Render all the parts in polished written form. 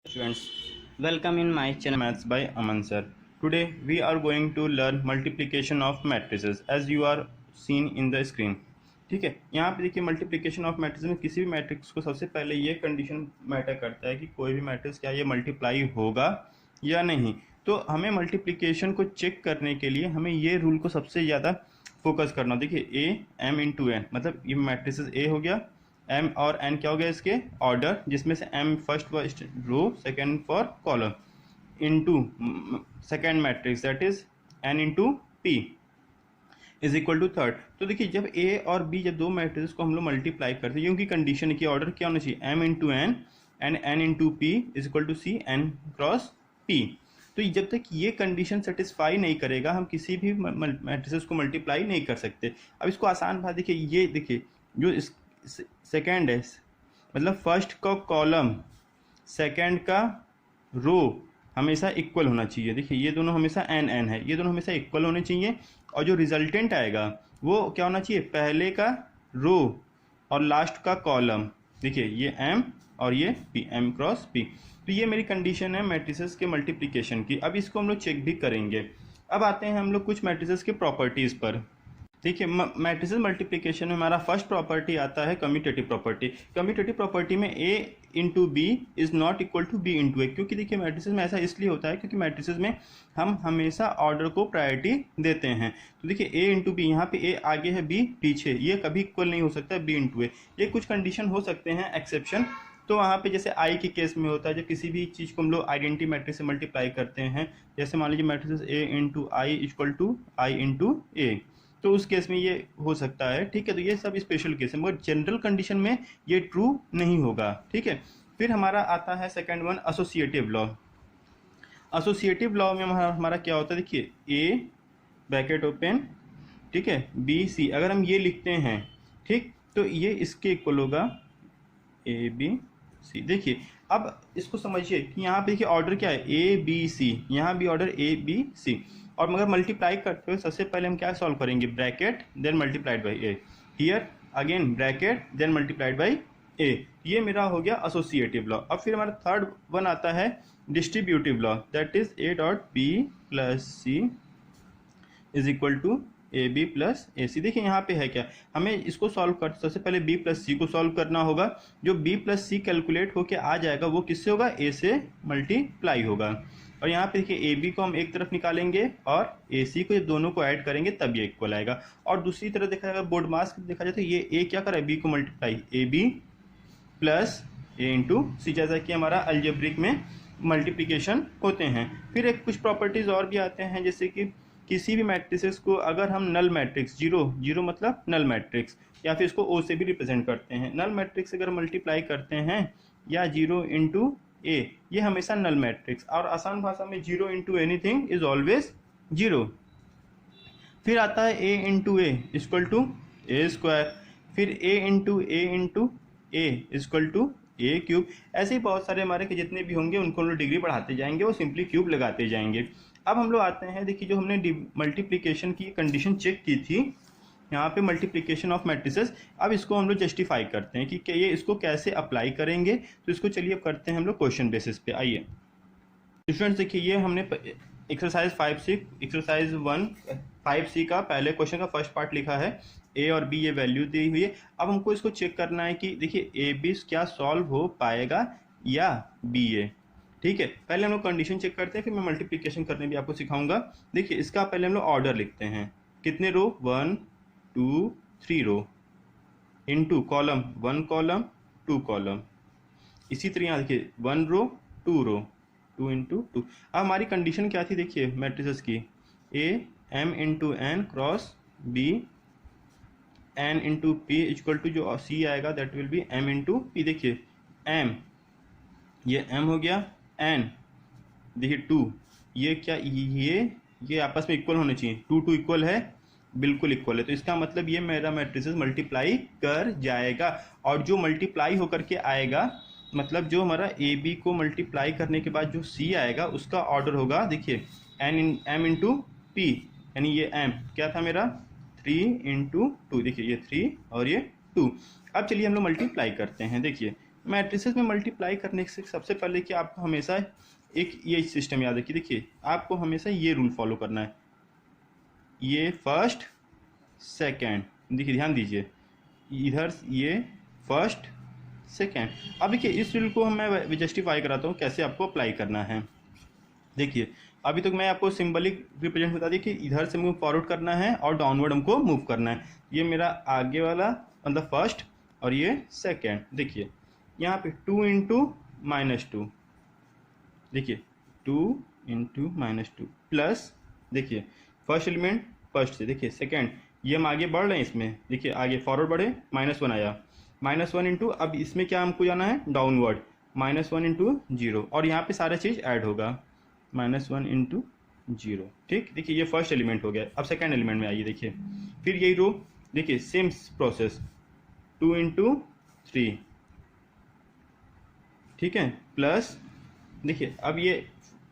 Students, welcome in my channel Maths by Aman sir. Today we are going to learn multiplication of matrices as you are seen in the screen. ठीक है, यहाँ पे देखिए multiplication of matrix में किसी भी matrix को सबसे पहले ये कंडीशन मैटर करता है कि कोई भी मैट्रिक्स क्या ये मल्टीप्लाई होगा या नहीं। तो हमें मल्टीप्लिकेशन को चेक करने के लिए हमें ये रूल को सबसे ज़्यादा फोकस करना। देखिए ए एम इंटू एन, मतलब ये मैट्रिसेस ए हो गया, एम और एन क्या हो गया इसके ऑर्डर, जिसमें से M first row second for column into second matrix that is N into P is equal to third. तो देखिए जब ए और बी, जब दो मैट्रिक्स को हम लोग मल्टीप्लाई करते हैं, उनकी कंडीशन की ऑर्डर क्या होना चाहिए, M into N and N into P is equal to C N cross P. तो जब तक ये कंडीशन सेटिस्फाई नहीं करेगा हम किसी भी मैट्रिसेस को मल्टीप्लाई नहीं कर सकते। अब इसको आसान बात देखिए, ये देखिए जो इस सेकेंड है, मतलब फर्स्ट का कॉलम सेकेंड का रो हमेशा इक्वल होना चाहिए। देखिए ये दोनों हमेशा एन एन है, ये दोनों हमेशा इक्वल होने चाहिए। और जो रिजल्टेंट आएगा वो क्या होना चाहिए, पहले का रो और लास्ट का कॉलम। देखिए ये एम और ये पी, एम क्रॉस पी। तो ये मेरी कंडीशन है मैट्रिसेस के मल्टीप्लिकेशन की। अब इसको हम लोग चेक भी करेंगे। अब आते हैं हम लोग कुछ मैट्रिसेस के प्रॉपर्टीज़ पर। देखिए मैट्रिसेस मल्टीप्लिकेशन में हमारा फर्स्ट प्रॉपर्टी आता है कम्यूटेटिव प्रॉपर्टी। कम्यूटेटिव प्रॉपर्टी में A into B is not equal to B into A, क्योंकि देखिए मैट्रिसेस में ऐसा इसलिए होता है क्योंकि मैट्रिसेस में हम हमेशा ऑर्डर को प्रायोरिटी देते हैं। तो देखिए ए इंटू बी, यहाँ पे ए आगे है बी पीछे, ये कभी इक्वल नहीं हो सकता बी इंटू ए। ये कुछ कंडीशन हो सकते हैं एक्सेप्शन, तो वहाँ पे जैसे आई के केस में होता है जब किसी भी चीज़ को हम लोग आइडेंटिटी मैट्रिक्स से मल्टीप्लाई करते हैं, जैसे मान लीजिए matrices A into I equal to I into A, तो उस केस में ये हो सकता है। ठीक है, तो ये सब स्पेशल केस है, मगर जनरल कंडीशन में ये ट्रू नहीं होगा। ठीक है, फिर हमारा आता है second one associative law. Associative law में हमारा क्या होता है, देखिए ए ब्रैकेट ओपन, ठीक है, बी सी, अगर हम ये लिखते हैं ठीक, तो ये इसके इक्वल होगा ए बी सी। देखिए अब इसको समझिए कि यहाँ पे देखिए ऑर्डर क्या है, ए बी सी, यहाँ भी ऑर्डर ए बी सी। और मगर मल्टीप्लाई करते हुए सबसे पहले हम क्या सॉल्व करेंगे, bracket then multiplied by A, here again bracket then multiplied by A. ये मेरा हो गया एसोसिएटिव लॉ। अब फिर हमारा थर्ड वन आता है distributive law, that is A dot B plus C is equal to A B plus A C. देखिए यहाँ पे है क्या, हमें इसको सॉल्व कर, सबसे पहले बी प्लस सी को सॉल्व करना होगा। जो बी प्लस सी कैलकुलेट होके आ जाएगा वो किससे होगा, ए से मल्टीप्लाई होगा। और यहाँ पे देखिए ए बी को हम एक तरफ निकालेंगे और ए सी को, ये दोनों को ऐड करेंगे तब ये इक्वल आएगा। और दूसरी तरफ देखा जाएगा बोर्ड मास देखा जाए तो ये ए क्या कर रहा है, बी को multiply, A B plus A into C, जैसा कि हमारा अलजेब्रिक में मल्टीप्लिकेशन होते हैं। फिर एक कुछ प्रॉपर्टीज़ और भी आते हैं, जैसे कि किसी भी मैट्रिसेस को अगर हम नल मैट्रिक्स, जीरो जीरो मतलब नल मैट्रिक्स, या फिर इसको ओ से भी रिप्रेजेंट करते हैं, नल मैट्रिक्स अगर मल्टीप्लाई करते हैं या जीरो इंटू ए, ये हमेशा नल मैट्रिक्स, और आसान भाषा में zero into anything is always zero. फिर आता है A into A equal to A square, फिर A into A equal to A cube. ऐसे ही बहुत सारे हमारे के जितने भी होंगे उनको हम लोग डिग्री बढ़ाते जाएंगे, वो सिंपली क्यूब लगाते जाएंगे। अब हम लोग आते हैं, देखिए जो हमने मल्टीप्लिकेशन की कंडीशन चेक की थी यहाँ पे मल्टीप्लिकेशन ऑफ मैट्रिसेस, अब इसको हम लोग जस्टिफाई करते हैं कि ये इसको कैसे अप्लाई करेंगे। तो इसको चलिए अब करते हैं हम लोग क्वेश्चन बेसिस पे। आइए स्टूडेंट्स, देखिए ये हमने एक्सरसाइज 5C, एक्सरसाइज 5C का पहले क्वेश्चन का फर्स्ट पार्ट लिखा है, ए और बी ये वैल्यू दी हुई है। अब हमको इसको चेक करना है कि देखिए ए बी क्या सॉल्व हो पाएगा या बी ए। ठीक है, पहले हम लोग कंडीशन चेक करते हैं, फिर मैं मल्टीप्लिकेशन करने भी आपको सिखाऊंगा। देखिए इसका पहले हम लोग ऑर्डर लिखते हैं, कितने रो, 1 2 3 रो इनटू कॉलम 1 कॉलम 2 कॉलम। इसी तरह यहाँ देखिए 1 रो 2 रो 2 इंटू 2। अब हमारी कंडीशन क्या थी, देखिए मैट्रिसेस की, A M into N cross B N into P equal to जो सी आएगा that will be M into P. देखिए एम, ये एम हो गया, एन देखिए 2, ये क्या, ये आपस में इक्वल होने चाहिए, 2 2 इक्वल है, बिल्कुल इक्वल है। तो इसका मतलब ये मेरा मैट्रिसेस मल्टीप्लाई कर जाएगा, और जो मल्टीप्लाई होकर के आएगा, मतलब जो हमारा ए बी को मल्टीप्लाई करने के बाद जो सी आएगा उसका ऑर्डर होगा, देखिए एम इंटू पी, यानी ये एम क्या था मेरा 3 इंटू 2, देखिए ये 3 और ये 2। अब चलिए हम लोग मल्टीप्लाई करते हैं। देखिए मैट्रिसेस में मल्टीप्लाई करने से सबसे पहले कि आपको हमेशा एक ये सिस्टम याद रखिए। देखिए आपको हमेशा ये रूल फॉलो करना है, ये फर्स्ट सेकेंड, देखिए ध्यान दीजिए, इधर ये फर्स्ट सेकेंड। अब देखिए इस रूल को मैं जस्टिफाई कराता हूँ कैसे आपको अप्लाई करना है। देखिए अभी तक मैं आपको सिंबलिक रिप्रेजेंट बता दी कि इधर से मूव फॉरवर्ड करना है और डाउनवर्ड हमको मूव करना है। ये मेरा आगे वाला मतलब फर्स्ट और ये सेकेंड। देखिए यहाँ पे 2 इंटू -2, देखिए 2 इंटू -2 प्लस, देखिए फर्स्ट एलिमेंट फर्स्ट से, देखिए सेकेंड, ये हम आगे बढ़ रहे हैं इसमें, देखिए आगे फॉरवर्ड बढ़े, -1 आया, -1 इंटू, अब इसमें क्या हमको जाना है डाउनवर्ड, -1 इंटू 0, और यहाँ पे सारा चीज़ ऐड होगा, -1 इंटू 0। ठीक, देखिए ये फर्स्ट एलिमेंट हो गया। अब सेकेंड एलिमेंट में आइए, देखिए फिर यही रो, देखिए सेम प्रोसेस, 2 इंटू 3, ठीक है, प्लस, देखिए अब ये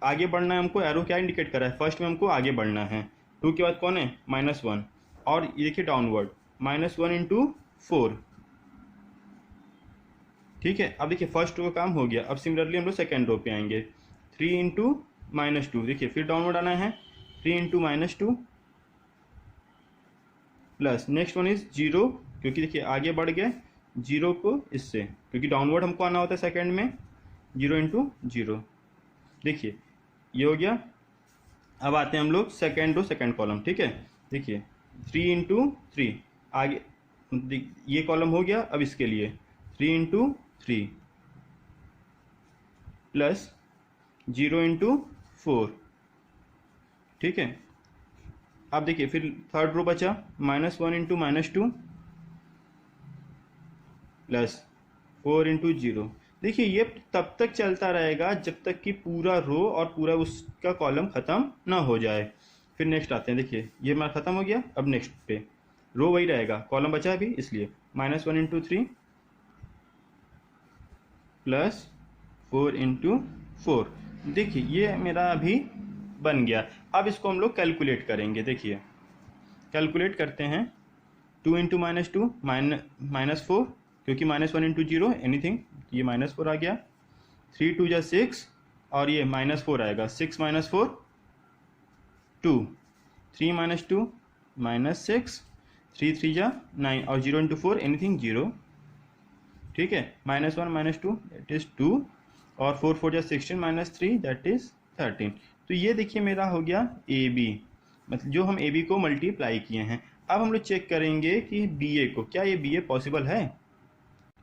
आगे बढ़ना है हमको, एरो क्या इंडिकेट कर रहा है, फर्स्ट में हमको आगे बढ़ना है, 2 के बाद कौन है -1, और ये देखिए डाउनवर्ड, -1 इंटू 4, ठीक है। अब देखिए फर्स्ट रो का काम हो गया। अब सिमिलरली हम लोग सेकेंड रो पे आएंगे, 3 इंटू -2, देखिए फिर डाउनवर्ड आना है, 3 into -2 plus next one is 0, क्योंकि देखिए आगे बढ़ गए 0 को इससे, क्योंकि डाउनवर्ड हमको आना होता है सेकेंड में, 0 इंटू 0, देखिए ये हो गया। अब आते हैं हम लोग सेकेंड रो सेकेंड कॉलम, ठीक है, देखिए 3 इंटू 3, आगे ये कॉलम हो गया। अब इसके लिए 3 इंटू 3 प्लस 0 इंटू 4, ठीक है। अब देखिए फिर थर्ड रो बचा, -1 इंटू -2 प्लस 4 इंटू 0। देखिए ये तब तक चलता रहेगा जब तक कि पूरा रो और पूरा उसका कॉलम खत्म ना हो जाए। फिर नेक्स्ट आते हैं, देखिए ये हमारा खत्म हो गया। अब नेक्स्ट पे रो वही रहेगा, कॉलम बचा है अभी, इसलिए -1 इंटू 3 प्लस 4 इंटू 4। देखिए ये मेरा अभी बन गया। अब इसको हम लोग कैलकुलेट करेंगे। देखिए कैलकुलेट करते हैं, 2 इंटू -2 -4, क्योंकि -1 इंटू 0 एनीथिंग, ये -4 आ गया, 3 2 जा 6, और ये -4 आएगा, 6 -4 2, 3 -2 -6, 3 3 जा 9, और 0 इंटू 4 एनीथिंग 0, ठीक है। -1 -2 दैट इज 2, और 4 4 जा 16 -3 दैट इज 13। तो ये देखिए मेरा हो गया ए बी, मतलब जो हम ए बी को मल्टीप्लाई किए हैं। अब हम लोग चेक करेंगे कि बी ए को, क्या ये बी ए पॉसिबल है।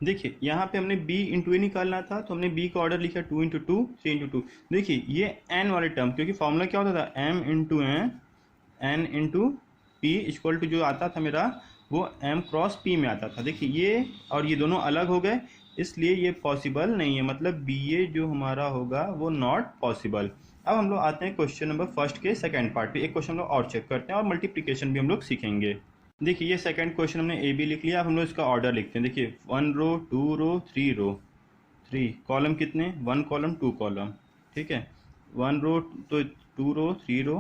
देखिए यहाँ पे हमने b इंटू ए निकालना था, तो हमने b का ऑर्डर लिखा 2 इंटू 2, 3 इंटू 2। देखिए ये n वाले टर्म, क्योंकि फॉर्मूला क्या होता था, m into n into P equal to जो आता था मेरा वो m क्रॉस p में आता था। देखिए ये और ये दोनों अलग हो गए, इसलिए ये पॉसिबल नहीं है, मतलब बी ए जो हमारा होगा वो नॉट पॉसिबल। अब हम लोग आते हैं क्वेश्चन नंबर फर्स्ट के सेकंड पार्ट पे। एक क्वेश्चन हम लोग और चेक करते हैं और मल्टीप्लिकेशन भी हम लोग सीखेंगे। देखिए ये सेकंड क्वेश्चन हमने ए बी लिख लिया। अब हम लोग इसका ऑर्डर लिखते हैं। देखिए 1 रो 2 रो 3 रो, 3 कॉलम कितने, 1 कॉलम 2 कॉलम, ठीक है, 1 रो तो 2 रो 3 रो।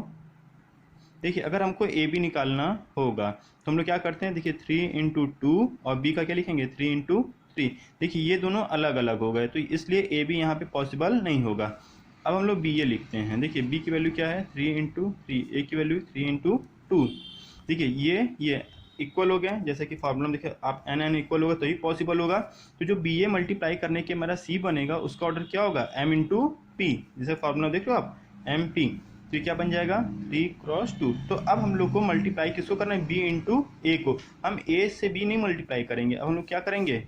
देखिए अगर हमको ए बी निकालना होगा तो हम लोग क्या करते हैं, देखिए 3 इंटू 2, और बी का क्या लिखेंगे 3 इंटू 3। देखिए ये दोनों अलग अलग हो गए, तो इसलिए ए बी यहाँ पे पॉसिबल नहीं होगा। अब हम लोग बी ए लिखते हैं। देखिए बी की वैल्यू क्या है 3 इंटू 3, ए की वैल्यू 3 इंटू 2। देखिए ये इक्वल हो गया, जैसे कि फार्मूला में देखिए आप एन एन इक्वल होगा तो ही पॉसिबल होगा। तो जो बी ए मल्टीप्लाई करने के हमारा सी बनेगा उसका ऑर्डर क्या होगा, एम इंटू पी, जैसे फार्मूला देख लो आप एम पी, तो क्या बन जाएगा 3 क्रॉस 2। तो अब हम लोग को मल्टीप्लाई किसको करना है, बी इंटू ए को। हम ए से बी नहीं मल्टीप्लाई करेंगे, अब हम लोग क्या करेंगे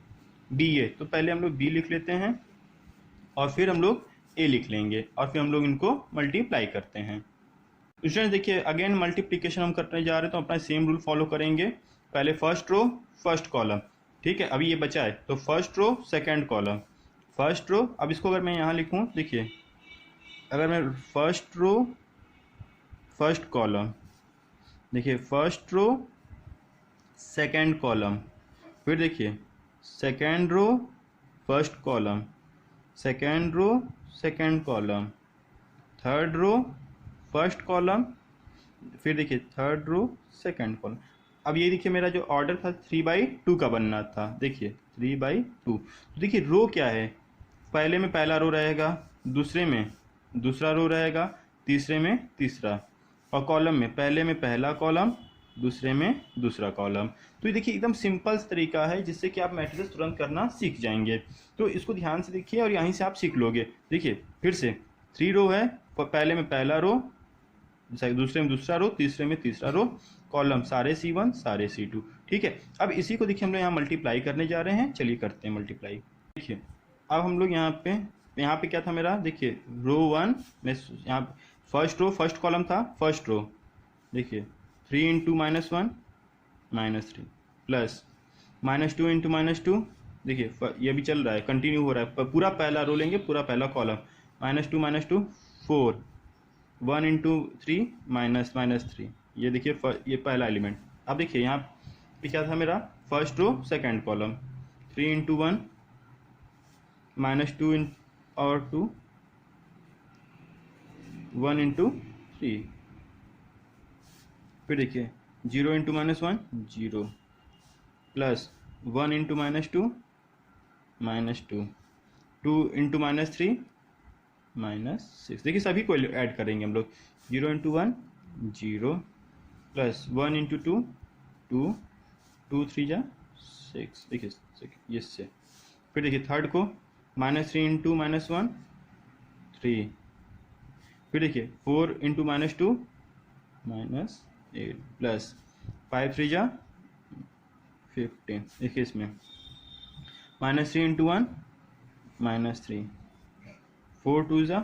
बी ए। तो पहले हम लोग बी लिख लेते हैं और फिर हम लोग ए लिख लेंगे और फिर हम लोग इनको मल्टीप्लाई करते हैं। स्टूडेंट्स देखिए अगेन मल्टीप्लिकेशन हम करने जा रहे हैं तो अपना सेम रूल फॉलो करेंगे। पहले फर्स्ट रो फर्स्ट कॉलम, ठीक है, अभी ये बचा है तो first row second column, first row. अब इसको अगर मैं यहाँ लिखूँ, देखिए अगर मैं फर्स्ट रो फर्स्ट कॉलम, देखिए फर्स्ट रो सेकंड कॉलम, फिर देखिए second row first column, second row second column, third row first column, फिर देखिए थर्ड रो सेकंड कॉलम। अब ये देखिए मेरा जो ऑर्डर था 3/2 का बनना था। देखिए 3/2। तो देखिए रो क्या है, पहले में पहला रो रहेगा, दूसरे में दूसरा रो रहेगा, तीसरे में तीसरा, और कॉलम में पहले में पहला कॉलम, दूसरे में दूसरा कॉलम। तो ये देखिए एकदम सिंपल तरीका है जिससे कि आप मैट्रिसेस तुरंत करना सीख जाएंगे। तो इसको ध्यान से देखिए और यहीं से आप सीख लोगे। देखिए फिर से 3 रो है, पहले में पहला रो, दूसरे में दूसरा रो, तीसरे में तीसरा रो, कॉलम सारे C1 सारे C2। ठीक है, अब इसी को देखिए हम लोग यहाँ मल्टीप्लाई करने जा रहे हैं। चलिए करते हैं मल्टीप्लाई। देखिए अब हम लोग यहाँ पे क्या था मेरा, देखिए रो 1 में यहाँ फर्स्ट रो फर्स्ट कॉलम था, फर्स्ट रो देखिए 3 इंटू -1 -3 प्लस -2 इंटू -2, देखिए ये भी चल रहा है, कंटिन्यू हो रहा है, पूरा पहला रो लेंगे, पूरा पहला कॉलम, -2 4, 1 इंटू 3 -3, ये देखिए ये पहला एलिमेंट। अब देखिए यहाँ पे क्या था मेरा, first row second column, 3 into 1 -2 और 2, 1 इंटू 3, फिर देखिए 0 इंटू -1 0 प्लस 1 इंटू -2 -2, 2 इंटू -3 -6। देखिए सभी को ऐड करेंगे हम लोग, 0 इंटू 1 0 प्लस 1 इंटू 2 2, 2 3 जा 6, देखिए ये से। फिर देखिए थर्ड को -3 इंटू -1 3, फिर देखिए 4 इंटू -2 -8 प्लस 5 3 जा 15। देखिए इसमें -3 इंटू 1 -3, 4 2 जा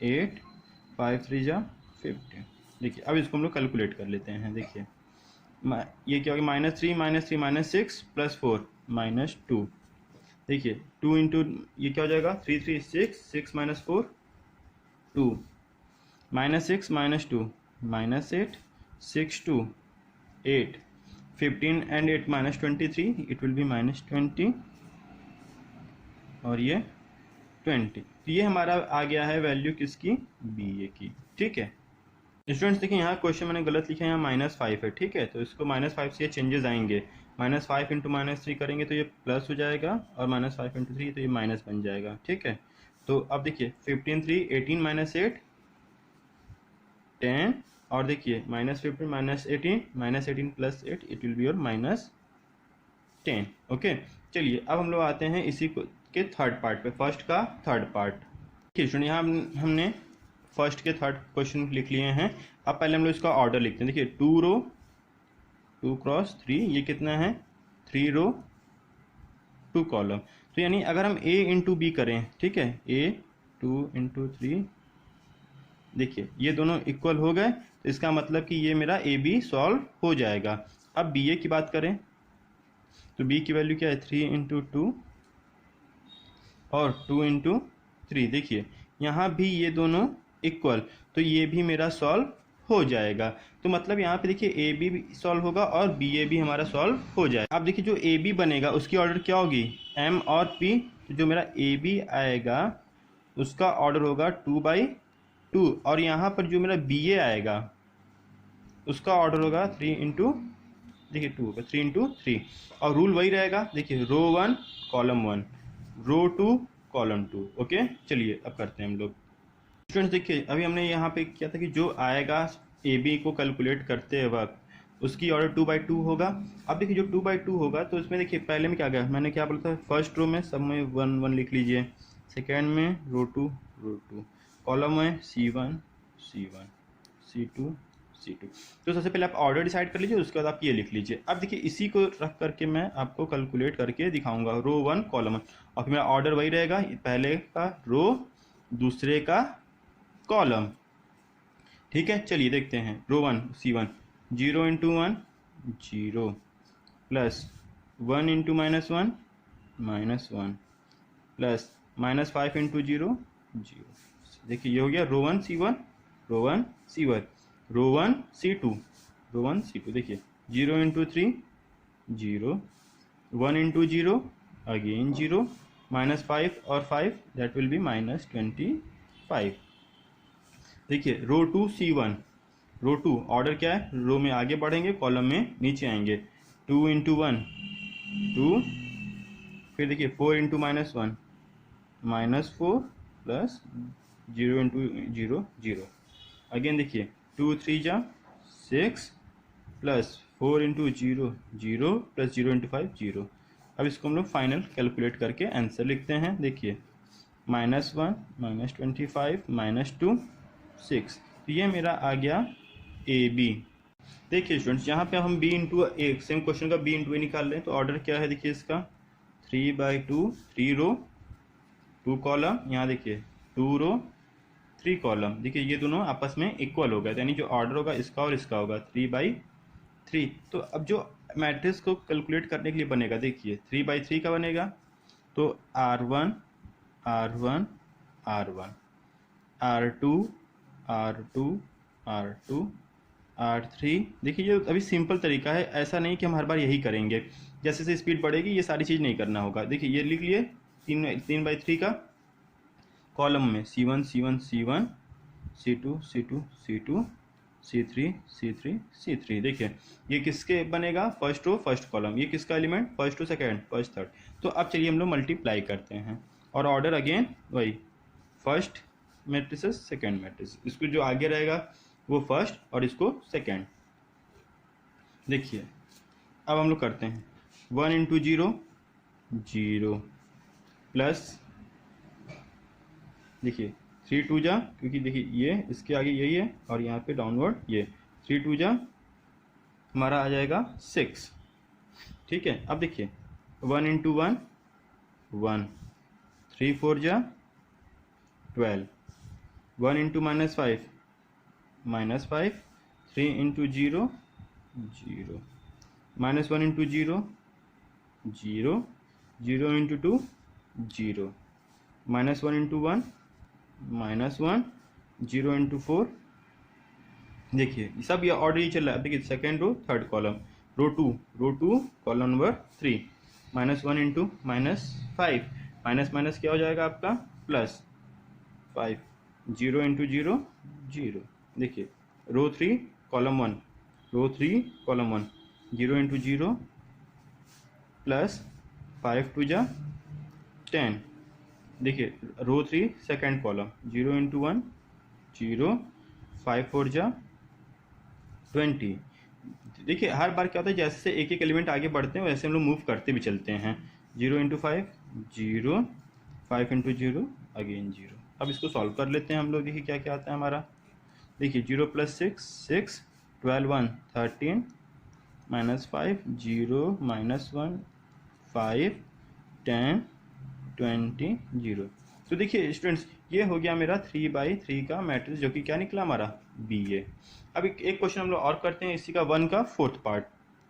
8, 5 3 जा 15। देखिए अब इसको हम लोग कैलकुलेट कर लेते हैं। देखिए ये क्या होगा, -3 -6 प्लस 4 -2। देखिए 2 इंटू ये क्या हो जाएगा, 3 3 6, 6 -4 2, -6 -2 -8, 6 2 8, 15 and 8 -23, इट विल बी -20 और ये 20। तो ये हमारा आ गया है वैल्यू किसकी, BA की। ठीक है स्टूडेंट्स, देखिए यहाँ क्वेश्चन मैंने गलत लिखा है, यहाँ -5 है। ठीक है, तो इसको -5 से ये चेंजेस आएंगे, -5 इंटू -3 करेंगे तो ये प्लस हो जाएगा, और -5 इंटू 3 तो ये माइनस बन जाएगा। ठीक है, तो अब देखिए 15 3 18 -8 10, और देखिए -15 -18 plus 8, it will be your -10। Okay, चलिए अब हम लोग आते हैं इसी के थर्ड पार्ट पे, फर्स्ट का थर्ड पार्ट। ठीक है स्टूडेंट, यहाँ हमने फर्स्ट के थर्ड क्वेश्चन लिख लिए हैं। अब पहले हम लोग इसका ऑर्डर लिखते हैं। देखिए 2 रो 2 क्रॉस 3, ये कितना है, 3 रो 2 कॉलम। तो यानी अगर हम A इंटू बी करें, ठीक है, A 2 इंटू 3, देखिए ये दोनों इक्वल हो गए, तो इसका मतलब कि ये मेरा AB सॉल्व हो जाएगा। अब BA की बात करें तो B की वैल्यू क्या है, 3 इंटू 2 और 2 इंटू 3। देखिए यहाँ भी ये दोनों इक्वल, तो ये भी मेरा सॉल्व हो जाएगा। तो मतलब यहाँ पे देखिए AB भी सॉल्व होगा और BA भी हमारा सॉल्व हो जाएगा। अब देखिए जो AB बनेगा उसकी ऑर्डर क्या होगी, M और P। तो जो मेरा AB आएगा उसका ऑर्डर होगा 2/2, और यहाँ पर जो मेरा BA आएगा उसका ऑर्डर होगा 3 इंटू, देखिए 2 होगा 3 इंटू 3, और रूल वही रहेगा। देखिए रो 1 कॉलम 1, रो 2 कॉलम 2। ओके, चलिए अब करते हैं हम लोग। स्टूडेंट्स देखिए अभी हमने यहाँ पे किया था कि जो आएगा AB को कैलकुलेट करते वक्त उसकी ऑर्डर 2/2 होगा। अब देखिए जो 2/2 होगा तो इसमें देखिए पहले में क्या गया, मैंने क्या बोला था, फर्स्ट रो में सब में 1 1 लिख लीजिए, सेकेंड में रो 2 कॉलम में C1 C2 तो सबसे पहले आप ऑर्डर डिसाइड कर लीजिए, उसके बाद आप ये लिख लीजिए। अब देखिए इसी को रख करके मैं आपको कैलकुलेट करके दिखाऊंगा, रो 1 कॉलम 1, और फिर मेरा ऑर्डर वही रहेगा, पहले का रो दूसरे का कॉलम। ठीक है, चलिए देखते हैं। रो 1 C1 0 into 1 0 plus 1 into -1 -1 plus -5 into 0 0। देखिए ये हो गया रो 1 C1 रो 1 C1 रो 1 C2 देखिए 0 इंटू 3 0 1 इंटू 0 अगेन 0 -5 और 5 दैट विल बी -25। देखिए रो 2 C1 रो 2 ऑर्डर क्या है, रो में आगे बढ़ेंगे कॉलम में नीचे आएंगे, 2 इंटू 1 2 फिर देखिए 4 इंटू -1 -4 प्लस 0 इंटू 0 0। अगेन देखिए 2 3 जा 6 प्लस 4 इंटू 0 0 प्लस 0 इंटू 5 0। अब इसको हम लोग फाइनल कैलकुलेट करके आंसर लिखते हैं। देखिए -1 -25 -2 6, तो ये मेरा आ गया ए बी। देखिए स्टूडेंट्स, यहाँ पे हम b इंटू ए, सेम क्वेश्चन का b इंटू ए निकाल रहे हैं, तो ऑर्डर क्या है देखिए इसका 3/2, 3 रो 2 कॉलम। यहाँ देखिए 2 रो 3 कॉलम। देखिए ये दोनों आपस में इक्वल हो गए, यानी जो ऑर्डर होगा इसका और इसका होगा 3/3। तो अब जो मैट्रिक्स को कैलकुलेट करने के लिए बनेगा, देखिए 3/3 का बनेगा तो R1 R1 R1 R2 R2 R2 R3। देखिए ये अभी सिंपल तरीका है, ऐसा नहीं कि हम हर बार यही करेंगे, जैसे जैसे स्पीड बढ़ेगी ये सारी चीज़ नहीं करना होगा। देखिए ये लिख लिए 3/3 का कॉलम में C1 C1 C1 C2 C2 C2 C3 C3 C3। देखिए ये किसके बनेगा, फर्स्ट रो फर्स्ट कॉलम। ये किसका element, first row second first third. तो अब चलिए हम लोग मल्टीप्लाई करते हैं, और ऑर्डर अगेन वही, फर्स्ट मैट्रिसेस सेकेंड मैट्रिस, इसको जो आगे रहेगा वो फर्स्ट और इसको सेकेंड। देखिए अब हम लोग करते हैं 1 इंटू 0 0 प्लस, देखिए 3 2 जा, क्योंकि देखिए ये इसके आगे यही है और यहाँ पे डाउनवर्ड ये 3 2 जा हमारा आ जाएगा 6। ठीक है, अब देखिए 1 इंटू 1 1, 3 4 जा 12, 1 into -5 -5, 3 into 0 0, -1 into 0 0, 0 into 2 0, -1 into 1 -1, 0 into 4। देखिए सब ये ऑर्डर ही चल रहा है। देखिए सेकेंड रो थर्ड कॉलम, रो 2 column number 3, -1 into -5, minus minus क्या हो जाएगा आपका +5, 0 इंटू 0 0। देखिए रो 3 कॉलम 1, रो 3 कॉलम 1, 0 इंटू 0 +5 2 जा 10। देखिए रो 3 सेकेंड कॉलम, 0 इंटू 1 0, 5 4 जा 20। देखिए हर बार क्या होता है, जैसे एक एक एलिमेंट आगे बढ़ते हैं वैसे हम लोग मूव करते भी चलते हैं। 0 इंटू 5 0, 5 इंटू 0 अगेन 0। अब इसको सॉल्व कर लेते हैं हम लोग। देखिए क्या क्या आता है हमारा। देखिए 0 + 6 6, 12 1 13, -5 0 -1 5 10 20 0। तो देखिए स्टूडेंट्स ये हो गया मेरा 3/3 का मैट्रिक्स, जो कि क्या निकला हमारा BA। अब एक क्वेश्चन हम लोग और करते हैं इसी का 1 का 4th पार्ट।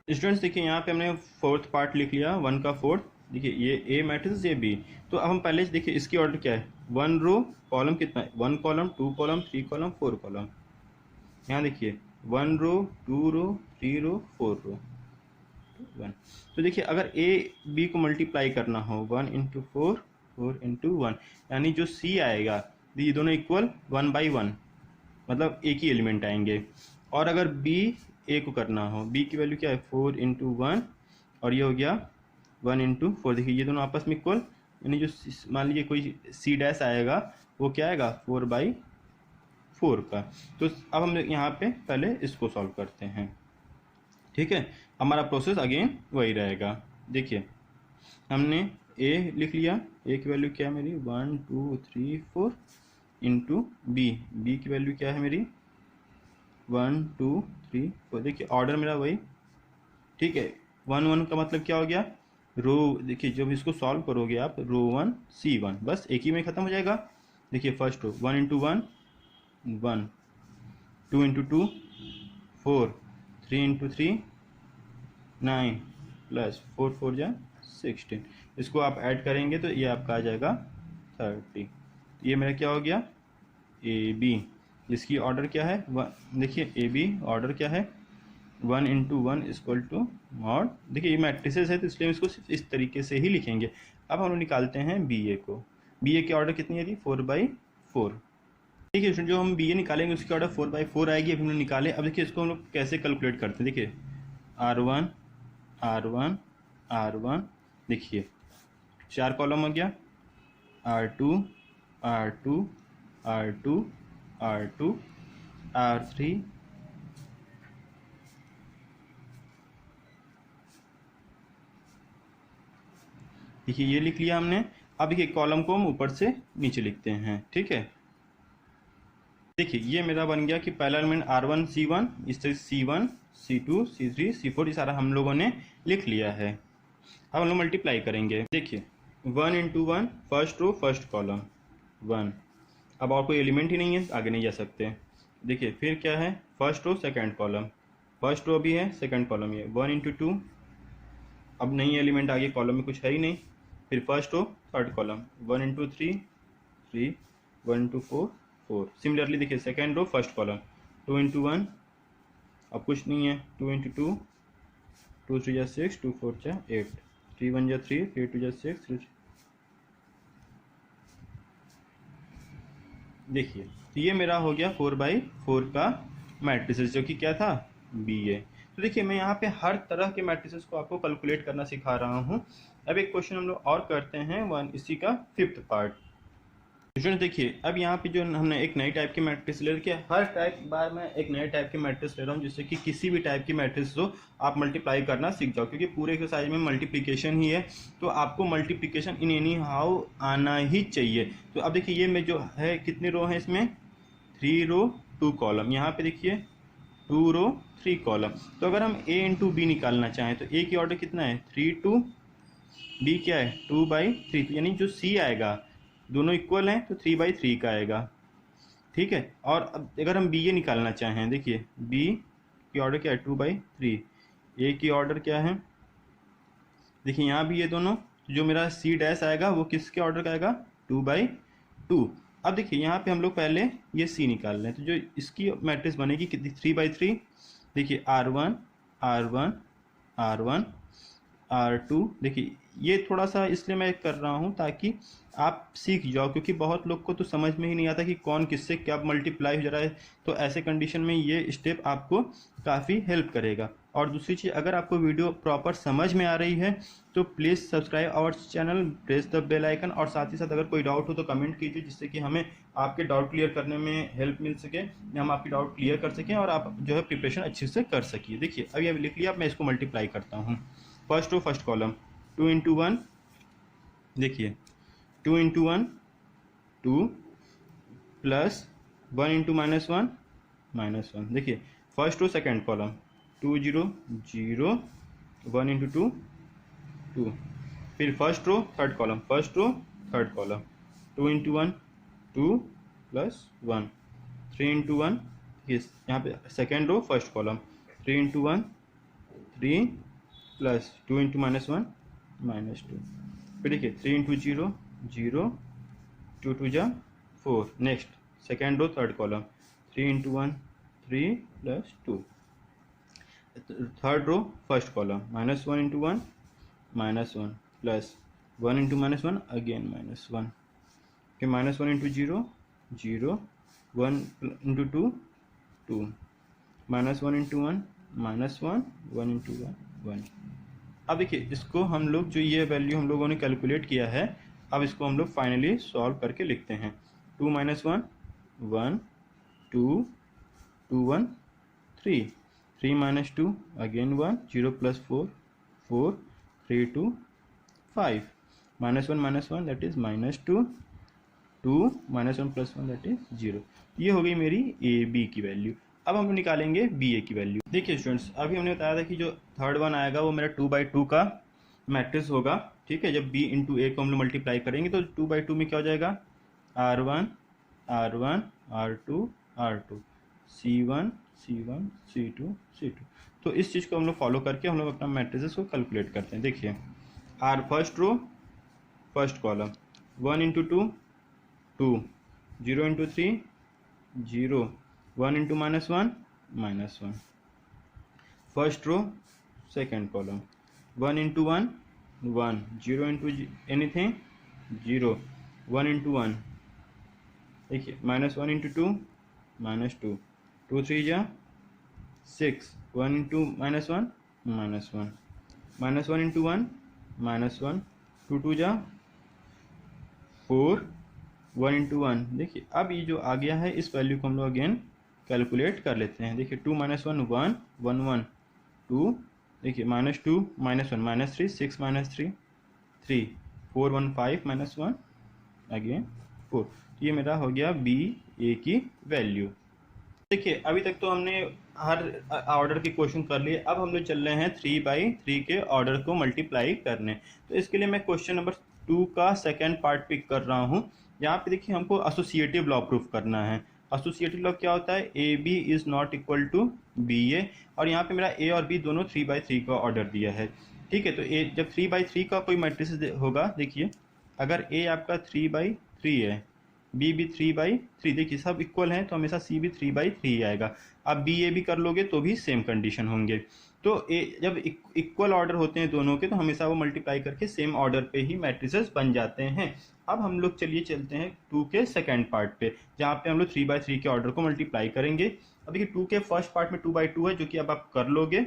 स्टूडेंट्स देखिए यहाँ पे हमने 4th पार्ट लिख लिया, 1 का 4th। देखिए ये A मैट्रिक्स, ये B। तो अब हम पहले से देखिए इसकी ऑर्डर क्या है, 1 रो कॉलम कितना है, 1 कॉलम 2 कॉलम 3 कॉलम 4 कॉलम। यहाँ देखिए 1 रो 2 रो 3 रो 4 रो 1। तो देखिए अगर A B को मल्टीप्लाई करना हो 1 इंटू 4 4 इंटू 1, यानी जो C आएगा ये दोनों इक्वल 1/1, मतलब एक ही एलिमेंट आएंगे। और अगर B A को करना हो, B की वैल्यू क्या है 4 इंटू 1, और ये हो गया 1 इंटू 4। देखिए ये दोनों आपस में इक्वल, यानी जो मान लीजिए कोई C' आएगा वो क्या आएगा 4/4 का। तो अब हम यहाँ पे पहले इसको सॉल्व करते हैं। ठीक है, हमारा प्रोसेस अगेन वही रहेगा। देखिए हमने A लिख लिया, A की वैल्यू क्या है मेरी 1 2 3 4 इंटू B की वैल्यू क्या है मेरी 1 2 3 4। देखिए ऑर्डर मेरा वही। ठीक है, 1 1 का मतलब क्या हो गया, रो। देखिए जब इसको सॉल्व करोगे आप रो 1 C1, बस एक ही में ख़त्म हो जाएगा। देखिए first row 1 into 1 1, 2 into 2 4, 3 into 3 9, plus 4 4 जा 16। इसको आप ऐड करेंगे तो ये आपका आ जाएगा 30। ये मेरा क्या हो गया AB, इसकी ऑर्डर क्या है देखिए AB ऑर्डर क्या है 1 इंटू 1 इक्वल टू मॉड। देखिए ये मैट्रिसेस है तो इसलिए हम इसको सिर्फ इस तरीके से ही लिखेंगे। अब हम लोग निकालते हैं BA को। BA की ऑर्डर कितनी है थी 4/4। देखिए जो हम BA निकालेंगे उसकी ऑर्डर 4/4 आएगी। अभी हम लोग निकाले। अब देखिए इसको हम लोग कैसे कैलकुलेट करते हैं। देखिए R1 R1 R1, देखिए 4 कॉलम हो गया, R2 R2 R2 R2 R3 देखिए ये लिख लिया हमने। अब देखिए कॉलम को हम ऊपर से नीचे लिखते हैं, ठीक है। देखिए ये मेरा बन गया कि पहला एलिमेंट R1 C1, इस तरह C1 C2 C3 C4 ये सारा हम लोगों ने लिख लिया है। अब हम लोग मल्टीप्लाई करेंगे। देखिए 1 into 1 first row first column 1। अब और कोई एलिमेंट ही नहीं है, आगे नहीं जा सकते। देखिए फिर क्या है, first row second column, first row भी है सेकंड कॉलम ये 1 इंटू 2। अब नहीं एलिमेंट आगे कॉलम में कुछ है ही नहीं। फिर first row third column 1 into 3 3 1 into 4 4। Similarly देखिए second row first column 2 into 1, अब कुछ नहीं है, 2 इंटू 2 2 3 जा 6 2 4 जा 8 3 1 जा 3 3 2 जा 6 3। देखिए तो ये मेरा हो गया 4/4 का मैट्रिसेस, जो कि क्या था, BA। तो देखिए मैं यहाँ पे हर तरह के मैट्रिसेस को आपको कैलकुलेट करना सिखा रहा हूँ। अब एक क्वेश्चन हम लोग और करते हैं इसी का 5th पार्ट। स्टूडेंट देखिए अब यहाँ पे जो हमने एक नई टाइप की मैट्रिक्स ले रखी है, हर टाइप बार मैं एक नए टाइप की मैट्रिक्स ले रहा हूँ जिससे कि किसी भी टाइप की मैट्रिक्स हो आप मल्टीप्लाई करना सीख जाओ, क्योंकि पूरे एक्सरसाइज में मल्टीप्लिकेशन ही है, तो आपको मल्टीप्लिकेशन इन एनी हाउ आना ही चाहिए। तो अब देखिए ये में जो है कितने रो है इसमें, 3 रो 2 कॉलम। यहाँ पे देखिए 2 रो 3 कॉलम। तो अगर हम A इंटू B निकालना चाहें तो A की ऑर्डर कितना है 3 2, B क्या है 2/3, तो यानी जो C आएगा दोनों इक्वल हैं तो 3/3 का आएगा, ठीक है। और अब अगर हम BA निकालना चाहें, देखिए B की ऑर्डर क्या है 2/3, A की ऑर्डर क्या है, देखिए यहाँ भी ये दोनों, जो मेरा C डैश आएगा वो किसके ऑर्डर का आएगा 2/2। अब देखिए यहाँ पे हम लोग पहले ये C निकाल लें, तो जो इसकी मैट्रिक्स बनेगी कितनी 3/3। देखिए R1 R1 R1 R2। देखिए ये थोड़ा सा इसलिए मैं कर रहा हूँ ताकि आप सीख जाओ, क्योंकि बहुत लोग को तो समझ में ही नहीं आता कि कौन किससे क्या मल्टीप्लाई हो जा रहा है। तो ऐसे कंडीशन में ये स्टेप आपको काफ़ी हेल्प करेगा। और दूसरी चीज़, अगर आपको वीडियो प्रॉपर समझ में आ रही है तो please subscribe our channel, press the bell icon, और साथ ही साथ अगर कोई डाउट हो तो कमेंट कीजिए, जिससे कि हमें आपके डाउट क्लियर करने में हेल्प मिल सके, हम आपकी डाउट क्लियर कर सकें और आप जो है प्रिपरेशन अच्छे से कर सकिए। देखिए अभी अभी लिख लिया, अब मैं इसको मल्टीप्लाई करता हूँ। First row first column 2 into 1, देखिए 2 इंटू 1 2 प्लस 1 इंटू -1 -1। देखिए first row second column 2 0 0 1 into 2 2। फिर first row third column, first row third column 2 into 1 2 plus 1 3 into 1। यहाँ पे second row first column 3 into 1 3 plus 2 into -1 -2। फिर देखिए 3 into 0 0 2 2 जा 4। Next second row third column 3 into 1 3 plus 2। Third row first column -1 into 1 -1 plus 1 into -1 again -1। फिर -1 into 0 0 1 into 2 2 -1 into 1 -1 1 into 1 1। अब देखिए इसको हम लोग, जो ये वैल्यू हम लोगों ने कैलकुलेट किया है, अब इसको हम लोग फाइनली सॉल्व करके लिखते हैं। 2 - 1 1 2 2 1 3 3 - 2 again 1 0 plus 4 4 3 2 5 -1 - 1 that is -2 2 -1 plus 1 that is 0। ये हो गई मेरी AB की वैल्यू। अब हम निकालेंगे BA की वैल्यू। देखिए स्टूडेंट्स अभी हमने बताया था कि जो थर्ड वन आएगा वो मेरा 2/2 का मैट्रिक्स होगा, ठीक है। जब B इंटू A को हम लोग मल्टीप्लाई करेंगे तो 2/2 में क्या हो जाएगा R1 R1 R2 R2 C1 C1 C2 C2। तो इस चीज़ को हम लोग फॉलो करके हम लोग अपना मैट्रिसेस को कैलकुलेट करते हैं। देखिए R first row first column 1 into 2 2 0 into 3 0 1 into -1 -1। First row second column 1 into 1 1 0 into anything 0 1 into 1। देखिए -1 इंटू 2 -2 2 3 जा 6 1 इंटू -1 -1 -1 इंटू 1 -1 2 2 जा 4 1 इंटू 1। देखिए अब ये जो आ गया है इस वैल्यू को हम लोग अगेन कैलकुलेट कर लेते हैं। देखिए 2 माइनस 1 1 1 1 2, देखिए -2 -1 -3 6 -3 3 4 1 5 -1 अगेन 4। तो ये मेरा हो गया बी ए की वैल्यू। देखिए अभी तक तो हमने हर ऑर्डर के क्वेश्चन कर लिए। अब हम लोग चल रहे हैं 3/3 के ऑर्डर को मल्टीप्लाई करने। तो इसके लिए मैं क्वेश्चन नंबर 2 का सेकंड पार्ट पिक कर रहा हूँ। यहाँ पे देखिए हमको एसोसिएटिव लॉ प्रूफ करना है। एसोसिएटिव लॉ क्या होता है, A B is not equal to B A. और यहाँ पे मेरा ए और बी दोनों 3/3 का ऑर्डर दिया है। ठीक है, तो ए जब 3/3 का कोई मैट्रिक्स होगा, देखिए अगर ए आपका 3/3 है, बी भी 3/3, देखिए सब इक्वल हैं तो हमेशा सी भी 3/3 ही आएगा। आप बी ए भी कर लोगे तो भी सेम कंडीशन होंगे। तो ए जब इक्वल ऑर्डर होते हैं दोनों के तो हमेशा वो मल्टीप्लाई करके सेम ऑर्डर पे ही मैट्रिसेस बन जाते हैं। अब हम लोग चलिए चलते हैं 2 के सेकेंड पार्ट पे, जहाँ पे हम लोग 3/3 के ऑर्डर को मल्टीप्लाई करेंगे। अब देखिए 2 के फर्स्ट पार्ट में 2/2 है, जो कि अब आप कर लोगे।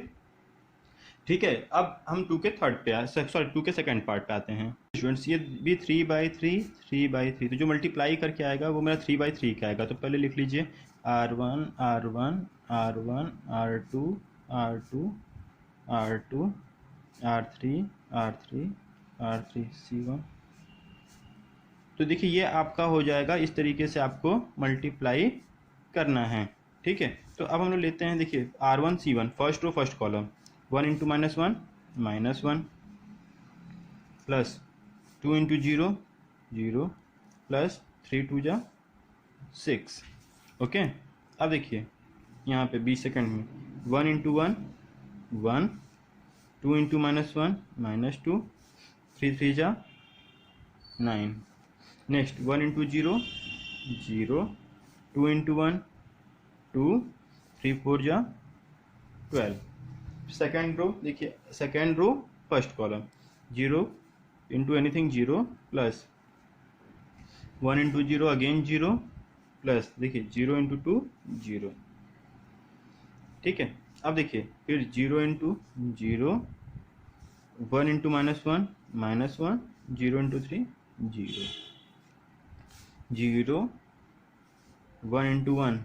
ठीक है, अब हम 2 के थर्ड पे सॉरी 2 के सेकंड पार्ट पे आते हैं। स्टूडेंट्स ये भी 3/3 तो जो मल्टीप्लाई करके आएगा वो मेरा 3/3 का आएगा। तो पहले लिख लीजिए R1 R1 R1 R2 R2 R2 R3 R3 R3 C1। तो देखिए ये आपका हो जाएगा, इस तरीके से आपको मल्टीप्लाई करना है। ठीक है, तो अब हम लोग लेते हैं, देखिए R1 C1 first row first column, 1 into -1 -1 plus 2 into 0 0 plus 3 2 जा 6। ओके, अब देखिए यहाँ पे 20 सेकेंड में 1 इंटू 1 1 2 इंटू -1 -2 3 3 जा 9। नेक्स्ट 1 इंटू 0 0 2 इंटू 1 2 3 4 जा 12। सेकेंड रो देखिए, second row first column 0 into anything 0 plus 1 into 0 again 0 plus देखिए 0 इंटू 2 0। ठीक है, अब देखिए फिर 0 into 0 1 into -1 -1 0 into 3 0 0 1 into 1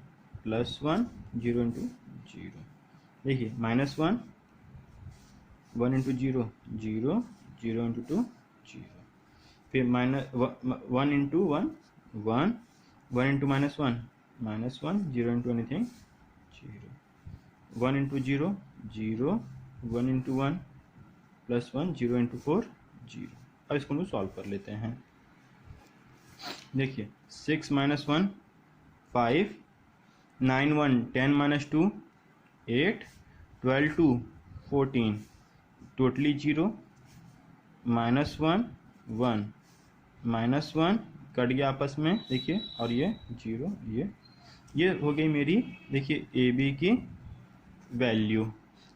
+1 0 into 0। देखिए -1 1 इंटू 0 0 0 इंटू 2 0। फिर -1 into 1 1 1 into -1 -1 0 into anything 0 1 into 0 0 1 into 1 +1 0 into 4 0। अब इसको हम सॉल्व कर लेते हैं। देखिए 6 -1 5 9 1 10 -2 8 12 2 14 टोटली 0 -1 1 -1 कट गया आपस में, देखिए और ये 0 ये हो गई मेरी, देखिए ए बी की वैल्यू।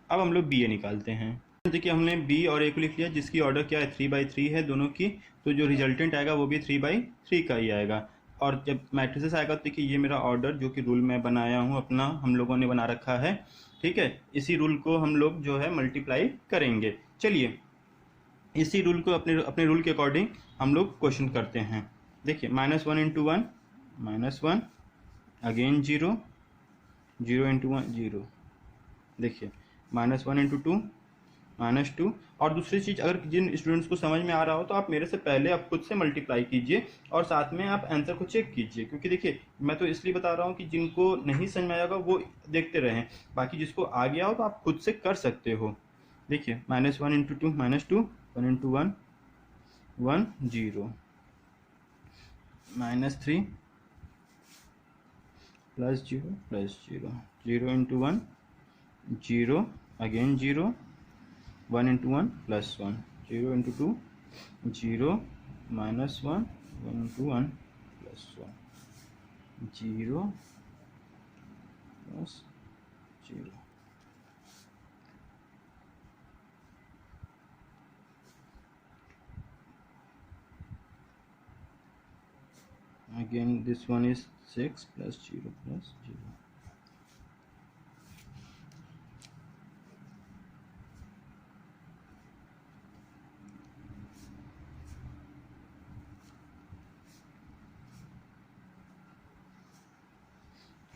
अब हम लोग बी ए निकालते हैं। देखिए हमने बी और ए को लिख लिया, जिसकी ऑर्डर क्या है 3/3 है दोनों की। तो जो रिजल्टेंट आएगा वो भी 3/3 का ही आएगा। और जब मैट्रिसेस आएगा तो देखिए ये मेरा ऑर्डर जो कि रूल मैं बनाया हूँ अपना, हम लोगों ने बना रखा है। ठीक है, इसी रूल को हम लोग जो है मल्टीप्लाई करेंगे। चलिए इसी रूल को अपने अपने रूल के अकॉर्डिंग हम लोग क्वेश्चन करते हैं। देखिए -1 इंटू 1 -1 अगेन 0 0 इंटू 1 0। देखिए -1 इंटू 2 -2। और दूसरी चीज़, अगर जिन स्टूडेंट्स को समझ में आ रहा हो तो आप मेरे से पहले आप खुद से मल्टीप्लाई कीजिए और साथ में आप आंसर को चेक कीजिए, क्योंकि देखिए मैं तो इसलिए बता रहा हूँ कि जिनको नहीं समझ में आएगा वो देखते रहें, बाकी जिसको आ गया हो तो आप खुद से कर सकते हो। देखिए -1 into 2 -2 1 into 1 1 0 -3 +0 +0 0 into 1 0 again 0 1 into 1 +1 0 into 2 0 -1 1 into 1 +1 0 +0। Again this one is 6 + 0 + 0।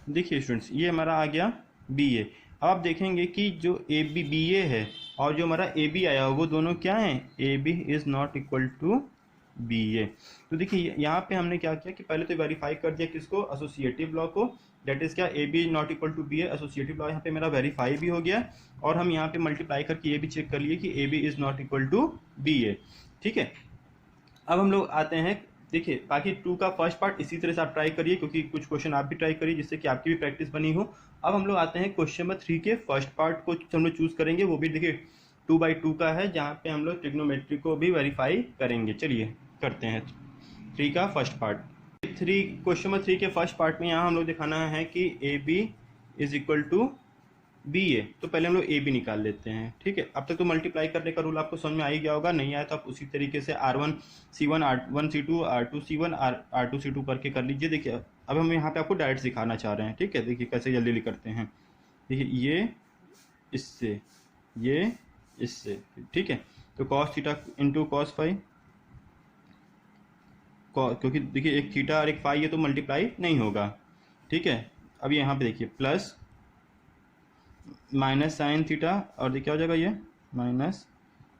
देखिए स्टूडेंट्स, ये हमारा आ गया बी ए। अब आप देखेंगे कि जो ए बी बी ए है और जो हमारा ए बी आया वो दोनों क्या हैं, A B is not equal to B A. तो देखिए यहाँ पे हमने क्या किया कि पहले तो वेरीफाई कर दिया किसको, एसोसिएटिव लॉ को, दैट इज क्या, A B is not equal to B A. Associative law यहाँ पे मेरा वेरीफाई भी हो गया और हम यहाँ पे मल्टीप्लाई करके ये भी चेक कर लिए कि A B is not equal to B A. ठीक है, अब हम लोग आते हैं, देखिए बाकी 2 का फर्स्ट पार्ट इसी तरह से आप ट्राई करिए, क्योंकि कुछ क्वेश्चन आप भी ट्राई करिए जिससे कि आपकी भी प्रैक्टिस बनी हो। अब हम लोग आते हैं क्वेश्चन नंबर 3 के फर्स्ट पार्ट को हम लोग चूज करेंगे, वो भी देखिए 2/2 का है, जहाँ पे हम लोग ट्रिग्नोमेट्री को भी वेरीफाई करेंगे। चलिए करते हैं 3 का फर्स्ट पार्ट। क्वेश्चन नंबर 3 के फर्स्ट पार्ट में यहाँ हम लोग दिखाना है कि A B is equal to B A. तो पहले हम लोग ए बी निकाल लेते हैं। ठीक है, अब तक तो मल्टीप्लाई करने का रूल आपको समझ में आ ही गया होगा, नहीं आया तो आप उसी तरीके से R1 C1 R1 C2 R2 C1 R2 C2 करके कर लीजिए। देखिए अब हम यहाँ पे आपको डायरेक्ट सिखाना चाह रहे हैं। ठीक है, देखिए कैसे जल्दी जल्दी करते हैं। देखिए ये इससे, ये इससे, ठीक है, तो cos theta into cos phi, क्योंकि देखिए एक थीटा और एक फाई है तो मल्टीप्लाई नहीं होगा। ठीक है, अब यहाँ पे देखिए प्लस माइनस साइन थीटा और देखिए क्या हो जाएगा, ये minus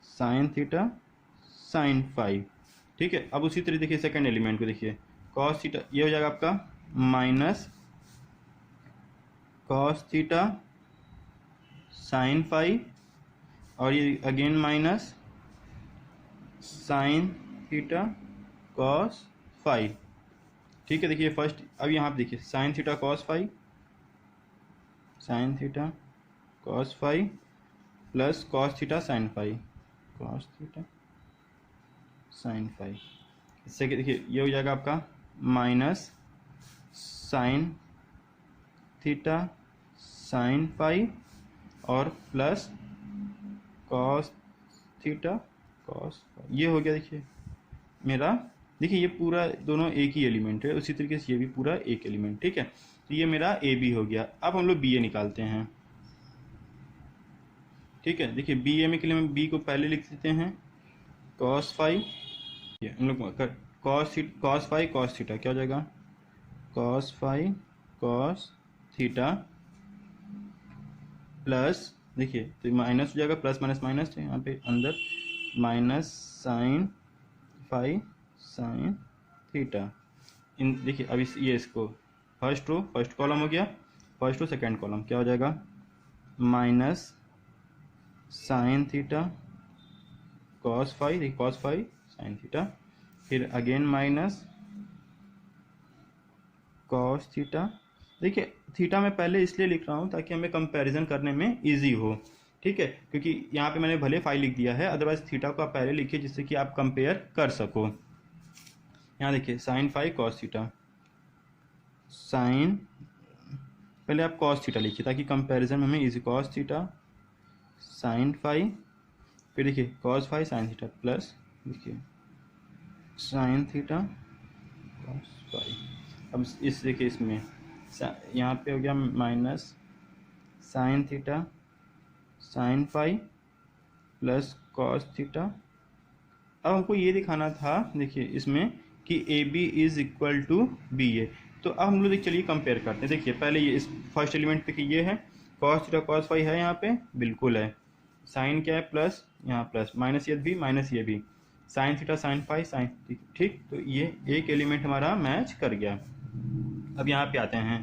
sine theta sine five. ठीक है, अब उसी तरह देखिए सेकंड एलिमेंट को देखिए, कॉस थीटा ये हो जाएगा आपका minus cos theta sine five और ये again minus sine theta cos five. ठीक है, देखिए फर्स्ट, अब यहाँ पे देखिए sine theta cos five, sine theta cos five plus cos theta sine five, cos theta sine five. इससे देखिए ये हो जाएगा आपका minus sine theta sine five और plus cos theta cos five. ये हो गया देखिए मेरा, देखिए ये पूरा दोनों एक ही एलिमेंट है, उसी तरीके से ये भी पूरा एक एलिमेंट। ठीक है, तो ये मेरा ए बी हो गया। अब हम लोग बी ए निकालते हैं। ठीक है, देखिए बी ए में के लिए हम बी को पहले लिख देते हैं कॉस फाइव, हम लोग कॉस फाइव कॉस थीटा क्या हो जाएगा, cos five cos theta plus, देखिए तो माइनस हो जाएगा, प्लस माइनस माइनस, तो यहाँ पे अंदर minus sine five sine theta. इन देखिए अब ये इसको फर्स्ट रो फर्स्ट कॉलम हो गया, फर्स्ट रो सेकंड कॉलम क्या हो जाएगा, minus sine theta cos five, देखिए कॉस फाइव साइन थीटा, फिर अगेन माइनस कॉस थीटा। देखिए थीटा मैं पहले इसलिए लिख रहा हूँ ताकि हमें कंपैरिजन करने में इजी हो। ठीक है, क्योंकि यहाँ पे मैंने भले फाइव लिख दिया है, अदरवाइज थीटा को आप पहले लिखिए जिससे कि आप कंपेयर कर सको। यहाँ देखिए sine five cos theta, sine, पहले आप कॉस थीटा लिखिए ताकि कंपैरिजन में हमें easy, cos theta sine five, फिर देखिए cos five sine theta plus देखिए साइन थीटा कॉस फाइव। अब इस देखिए इसमें यहाँ पे हो गया minus sine theta sine five plus cos theta. अब हमको ये दिखाना था देखिए इसमें कि A B is equal to B A. तो अब हम लोग चलिए कंपेयर करते हैं। देखिए पहले ये इस फर्स्ट एलिमेंट पे कि ये है कॉस थीटा कॉस फाइव है, यहाँ पे बिल्कुल है, साइन क्या है प्लस, यहाँ प्लस, माइनस ये भी माइनस ये भी, sign theta sine five sign, ठीक, तो ये एक एलिमेंट हमारा मैच कर गया। अब यहाँ पे आते हैं,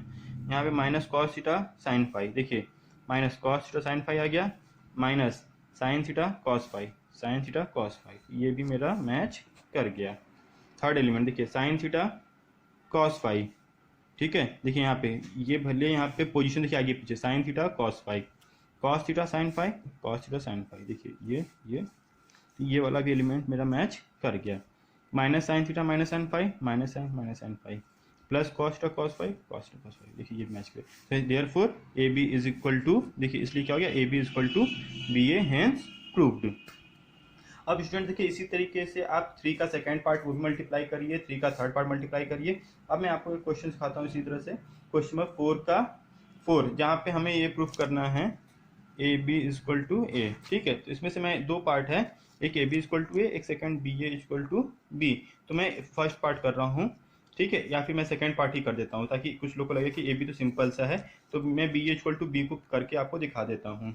यहाँ पे minus cos theta sine five, देखिए minus cos theta sine five आ गया, minus sine theta cos five, sine theta cos five, ये भी मेरा मैच कर गया। थर्ड एलिमेंट देखिए साइन थीटा कॉस फाइव, ठीक है, देखिए यहाँ पे ये भले यहाँ पे पोजीशन देखिए आगे पीछे, sine theta cos five, cos theta sine five, cos theta sine five, देखिए ये वाला भी एलिमेंट मेरा मैच कर गया। Minus sine theta minus sine five, minus sine five, plus cos theta cos five, cos theta cos five, देखिए ये match कर। Therefore A B is equal to, देखिए इसलिए क्या हो गया, A B is equal to B A, hence proved. अब student देखिए इसी तरीके से आप 3 का सेकंड पार्ट वो भी मल्टीप्लाई करिए, 3 का थर्ड पार्ट मल्टीप्लाई करिए। अब मैं आपको एक क्वेश्चन सिखाता हूँ इसी तरह से, क्वेश्चन नंबर 4 का 4, जहाँ पे हमें ये प्रूफ करना है ए बी इक्वल टू ए। ठीक है, तो इसमें से मैं 2 पार्ट है, एक A B equal to A, एक second B A equal to B. तो मैं फर्स्ट पार्ट कर रहा हूँ, ठीक है, या फिर मैं सेकंड पार्ट ही कर देता हूँ ताकि कुछ लोग को लगे कि ए बी तो सिंपल सा है, तो मैं बी इक्वल टू बी को करके आपको दिखा देता हूँ।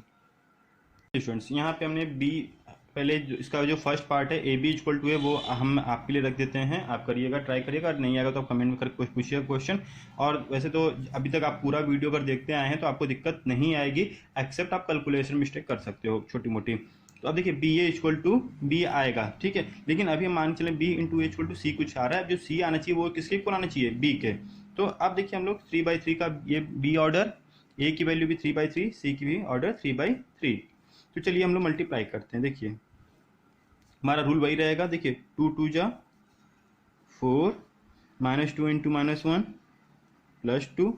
स्टूडेंट्स यहाँ पे हमने बी पहले इसका जो फर्स्ट पार्ट है ए बी इक्वल टू है वो हम आपके लिए रख देते हैं, आप करिएगा, ट्राई करिएगा, नहीं आएगा तो आप कमेंट में करके पूछिएगा क्वेश्चन। और वैसे तो अभी तक आप पूरा वीडियो अगर देखते आए हैं तो आपको दिक्कत नहीं आएगी, एक्सेप्ट आप कैलकुलेशन मिस्टेक कर सकते हो छोटी मोटी। तो अब देखिए B A equal to B आएगा, ठीक है, लेकिन अभी हम मान चलें B into A equal to C कुछ आ रहा है, जो सी आना चाहिए वो किसके इक्वल आना चाहिए, बी के। तो अब देखिए हम लोग 3/3 का ये बी ऑर्डर, ए की वैल्यू भी 3/3, सी की भी ऑर्डर 3/3। तो चलिए हम लोग मल्टीप्लाई करते हैं। देखिए हमारा रूल वही रहेगा, देखिए 2 2 जा 4, -2 इंटू -1 +2,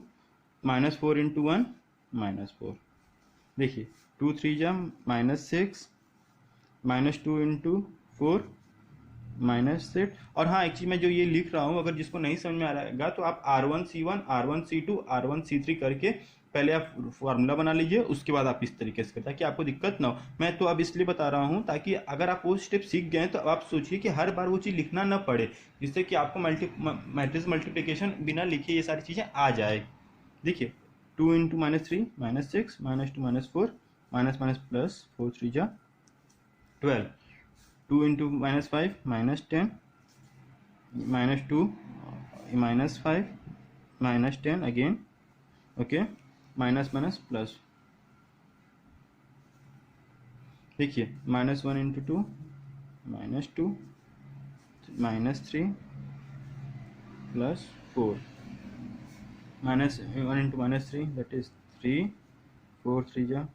-4 इंटू 1 -4। देखिए 2 3 जा -6, -2 इंटू 4 -6। और हाँ एक चीज़ मैं जो ये लिख रहा हूँ, अगर जिसको नहीं समझ में आ रहेगा तो आप R1C1 R1C2 R1C3 करके पहले आप फार्मूला बना लीजिए, उसके बाद आप इस तरीके से करें ताकि आपको दिक्कत ना हो। मैं तो अब इसलिए बता रहा हूँ ताकि अगर आप वो स्टेप सीख गए तो आप सोचिए कि हर बार वो चीज़ लिखना ना पड़े, जिससे कि आपको मैट्रिक्स मल्टीप्लिकेशन बिना लिखे ये सारी चीज़ें आ जाए। देखिए 2 इंटू -3 -6 -2 -4 -+4 3 जा 12, 2 इंटू -5 -10 -2 -5 -10 अगेन, ओके, प्लस। देखिए -1 इंटू 2 -2 -3 +4 -1 इंटू -3 दैट इज 3, 4 3 जा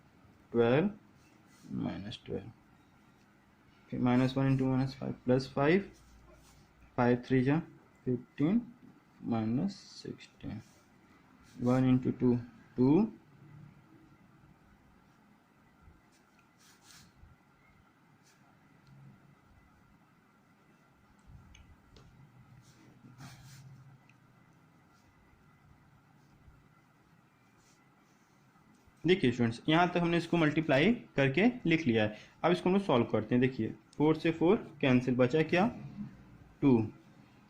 12 -12, फिर -1 इंटू -5 +5, 5 3 जा 15 -16, 1 इंटू 2 2, देखिए स्टूडेंट्स यहाँ तक हमने इसको मल्टीप्लाई करके लिख लिया है। अब इसको हम लोग सॉल्व करते हैं। देखिए 4 से 4 कैंसिल, बचा क्या 2,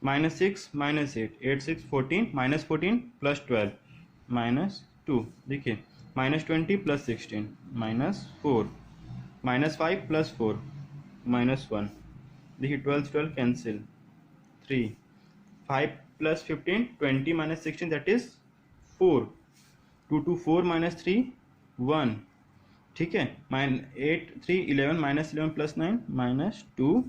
-6 -8 8 6 14 -14 +12 -2। देखिए -20 +16 -4 -5 +4 -1। देखिए 12 12 कैंसिल, 3 5 + 15 20 -16 दैट इज 4, 2 2 4 -3 1, ठीक है, -8 3 11 -11 +9 -2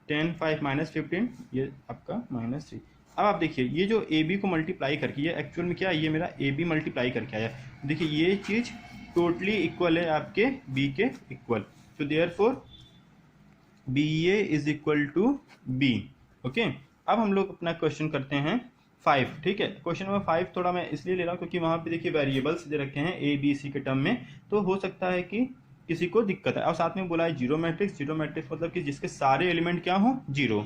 10 5 -15 ये आपका -3। अब आप देखिए ये जो ए बी को मल्टीप्लाई करके, ये एक्चुअल में क्या है, ये मेरा ए बी मल्टीप्लाई करके आया। देखिए ये चीज़ टोटली इक्वल है आपके बी के इक्वल, तो therefore B A is equal to B. Okay, अब हम लोग अपना क्वेश्चन करते हैं 5, ठीक है। क्वेश्चन नंबर 5 थोड़ा मैं इसलिए ले रहा हूँ क्योंकि वहाँ पे देखिए वेरिएबल्स दे रखे हैं ए बी सी के टर्म में, तो हो सकता है कि किसी को दिक्कत है। और साथ में बोला है जीरो मैट्रिक्स, जीरो मैट्रिक्स मतलब कि जिसके सारे एलिमेंट क्या हो, जीरो।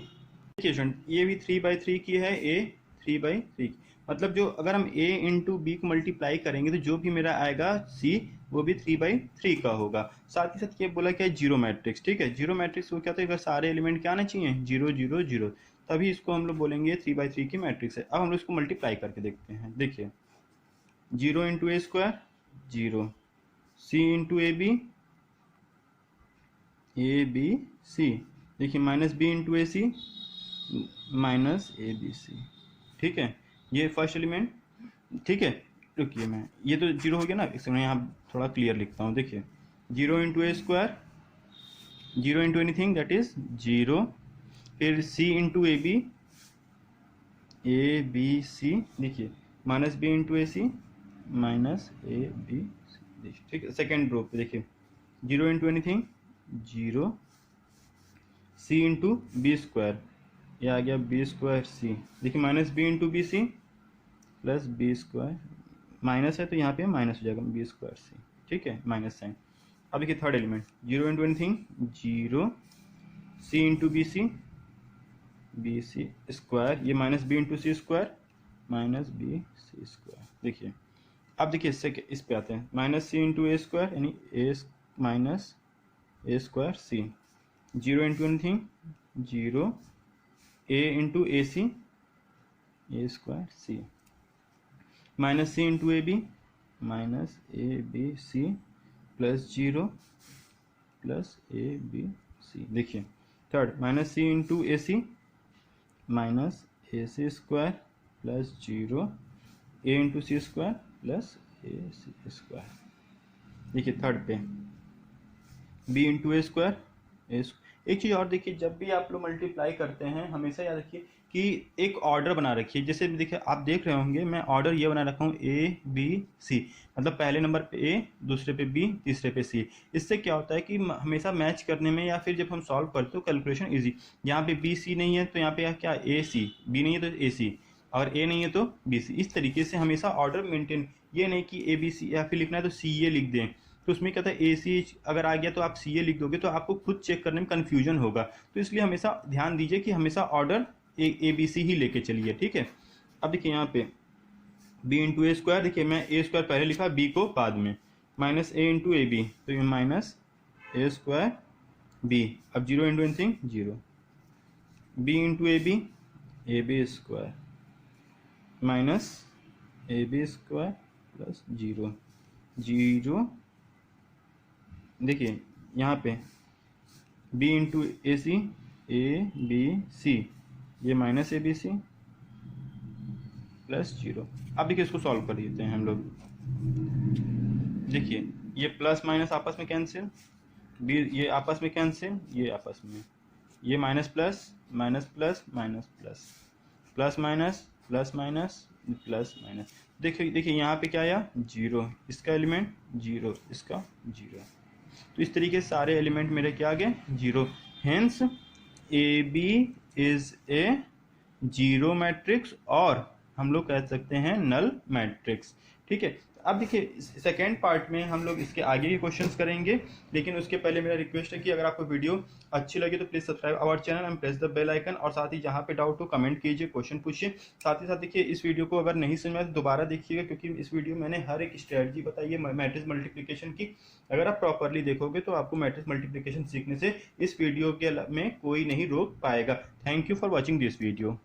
देखिए स्टूडेंट ये भी 3/3 की है, ए 3/3 मतलब जो अगर हम a इंटू बी को मल्टीप्लाई करेंगे तो जो भी मेरा आएगा c वो भी 3/3 का होगा। साथ ही साथ ये बोला क्या है, जीरो मैट्रिक्स, ठीक है। जीरो मैट्रिक्स वो क्या होता है, अगर सारे एलिमेंट क्या आना चाहिए, 0 0 0, तभी इसको हम लोग बोलेंगे 3/3 की मैट्रिक्स है। अब हम लोग इसको मल्टीप्लाई करके देखते हैं। देखिए 0 into A square 0, c into A B C, देखिए -b into A C -ABC, ठीक है, ये फर्स्ट एलिमेंट, ठीक है। रुकिए मैं ये तो जीरो हो गया ना, इसमें मैं यहाँ थोड़ा क्लियर लिखता हूँ। देखिए 0 into A square, 0 into anything that is 0, फिर c into A B C, देखिए -b into A C -ABC, ठीक है। सेकेंड रो पे देखिए 0 into anything 0, c into B square, ये आ गया बी स्क्वायर सी, देखिए -b into B C plus B square, minus है तो यहाँ पे माइनस हो जाएगा बी स्क्वायर सी, ठीक है, माइनस साइन। अब देखिए third element 0 into anything 0, c into B C square, ये -b into C square -b C square. देखिए अब देखिए इससे इस पे आते हैं, -c इंटू ए स्क्वायर यानी A square C, 0 into anything 0, a into A C A square C minus C into A B minus A B C plus 0 plus A B C. देखिए third minus C into A C minus A C square plus 0 A into C square plus A C square. देखिए third पे B into A square एक चीज़ और देखिए, जब भी आप लोग मल्टीप्लाई करते हैं हमेशा याद रखिए कि एक ऑर्डर बना रखिए। जैसे देखिए आप देख रहे होंगे मैं ऑर्डर ये बना रखा हूँ ए बी सी, मतलब पहले नंबर पे ए, दूसरे पे बी, तीसरे पे सी। इससे क्या होता है कि हमेशा मैच करने में या फिर जब हम सॉल्व करते हो कैलकुलेशन इजी। यहाँ पे बी सी नहीं है तो यहाँ पे क्या ए सी, बी नहीं है तो ए सी, और ए नहीं है तो बी सी। इस तरीके से हमेशा ऑर्डर मेंटेन, ये नहीं कि ए बी सी या फिर लिखना है तो सी ए लिख दें, तो उसमें क्या था ए सी अगर आ गया तो आप सी ए लिख दोगे तो आपको खुद चेक करने में कन्फ्यूजन होगा। तो इसलिए हमेशा ध्यान दीजिए कि हमेशा ऑर्डर ए बी सी ही लेके चलिए, ठीक है। अब देखिए यहाँ पे बी इंटू ए स्क्वायर, देखिए मैं ए स्क्वायर पहले लिखा बी को बाद में, minus A into A B, तो ये माइनस ए स्क्वायर बी, अब 0 into anything 0, B into A B square minus A B square plus 0 0। देखिए यहाँ पे b into A B C, ये minus A B C plus 0। अब देखिए इसको सॉल्व कर देते हैं हम लोग। देखिए ये प्लस माइनस आपस में कैंसिल, बी ये आपस में कैंसिल, ये आपस में, ये minus plus minus plus minus plus plus minus plus minus plus minus. देखिए यहाँ पे क्या आया 0, इसका एलिमेंट 0, इसका 0। तो इस तरीके से सारे एलिमेंट मेरे क्या आ गए 0। Hence A B is a zero matrix, और हम लोग कह सकते हैं नल मैट्रिक्स, ठीक है। अब देखिए सेकेंड पार्ट में हम लोग इसके आगे के क्वेश्चंस करेंगे, लेकिन उसके पहले मेरा रिक्वेस्ट है कि अगर आपको वीडियो अच्छी लगे तो please subscribe our channel and press the bell icon, और साथ ही जहाँ पे डाउट हो कमेंट कीजिए, क्वेश्चन पूछिए। साथ ही साथ देखिए इस वीडियो को अगर नहीं समझ में तो दोबारा देखिएगा, क्योंकि इस वीडियो में मैंने हर एक स्ट्रेटजी बताई है मैट्रिक्स मल्टीप्लिकेशन की। अगर आप प्रॉपरली देखोगे तो आपको मैट्रिक्स मल्टीप्लिकेशन सीखने से इस वीडियो के में कोई नहीं रोक पाएगा। Thank you for watching this video.